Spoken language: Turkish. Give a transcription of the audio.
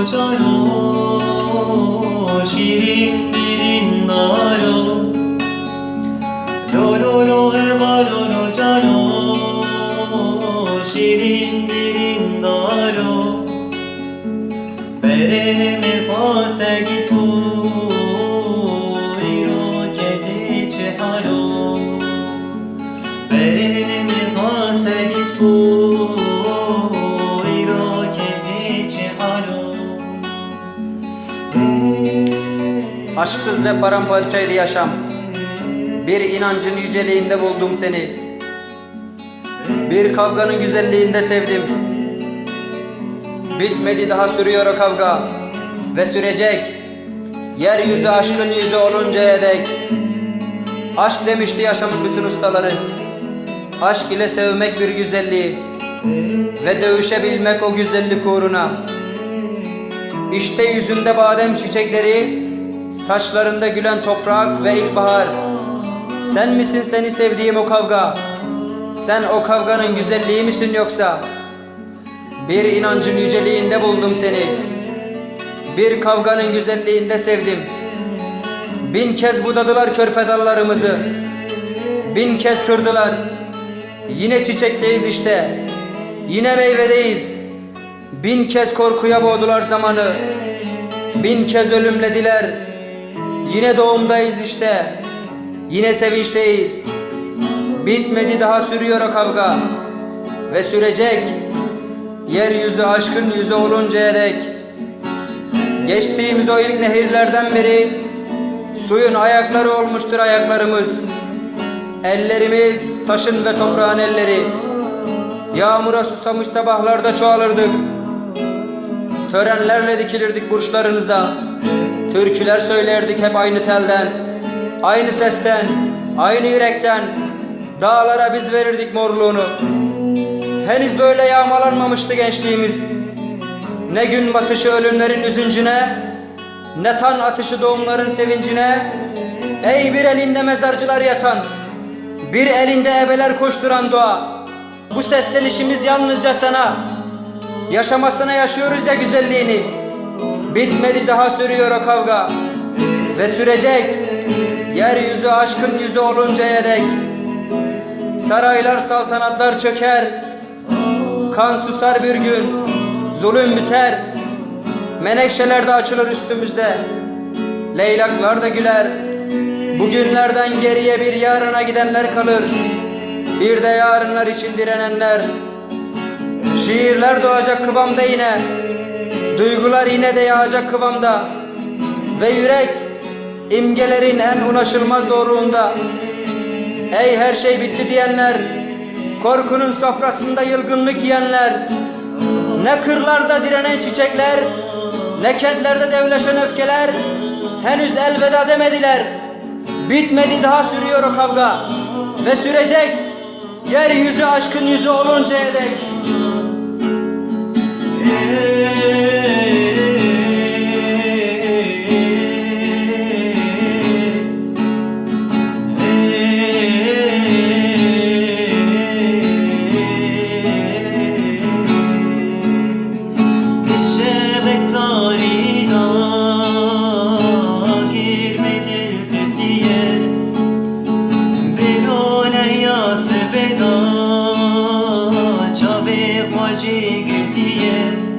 caro şirin dirin naro lo lo lo eva lo lo caro şirin dirin naro bereme pase gitu iro kete cheharo bereme pase gitu Aşksız ve paramparçaydı yaşam. Bir inancın yüceliğinde buldum seni. Bir kavganın güzelliğinde sevdim. Bitmedi, daha sürüyor o kavga ve sürecek. Yeryüzü aşkın yüzü oluncaya dek. Aşk demişti yaşamın bütün ustaları. Aşk ile sevmek bir güzelliği ve dövüşebilmek o güzellik uğruna. İşte yüzünde badem çiçekleri, saçlarında gülen toprak ve ilkbahar. Sen misin seni sevdiğim o kavga? Sen o kavganın güzelliği misin yoksa? Bir inancın yüceliğinde buldum seni. Bir kavganın güzelliğinde sevdim. Bin kez budadılar körpe dallarımızı. Bin kez kırdılar. Yine çiçekteyiz işte. Yine meyvedeyiz. Bin kez korkuya boğdular zamanı. Bin kez ölümlediler. Yine doğumdayız işte. Yine sevinçteyiz. Bitmedi, daha sürüyor o kavga ve sürecek. Yeryüzü aşkın yüzü oluncaya dek. Geçtiğimiz o ilk nehirlerden beri suyun ayakları olmuştur ayaklarımız. Ellerimiz taşın ve toprağın elleri. Yağmura susamış sabahlarda çoğalırdık. Törenlerle dikilirdik burçlarınıza. Türküler söylerdik hep aynı telden, aynı sesten, aynı yürekten. Dağlara biz verirdik morluğunu. Henüz böyle yağmalanmamıştı gençliğimiz. Ne gün batışı ölümlerin üzüncüne, ne tan atışı doğumların sevincine. Ey bir elinde mezarcılar yatan, bir elinde ebeler koşturan doğa. Bu seslenişimiz yalnızca sana. Yaşamasına yaşıyoruz ya güzelliğini. Bitmedi, daha sürüyor o kavga ve sürecek. Yeryüzü aşkın yüzü oluncaya dek. Saraylar, saltanatlar çöker. Kan susar bir gün, zulüm biter. Menekşeler de açılır üstümüzde. Leylaklar da güler. Bugünlerden geriye bir yarına gidenler kalır. Bir de yarınlar için direnenler. Şiirler doğacak kıvamda yine. Duygular yine de yağacak kıvamda. Ve yürek imgelerin en ulaşılmaz doğruluğunda. Ey her şey bitti diyenler, korkunun sofrasında yılgınlık yiyenler. Ne kırlarda direnen çiçekler, ne kentlerde devleşen öfkeler henüz elveda demediler. Bitmedi, daha sürüyor o kavga ve sürecek. Yeryüzü aşkın yüzü oluncaya dek. Beda çave hoji girtiye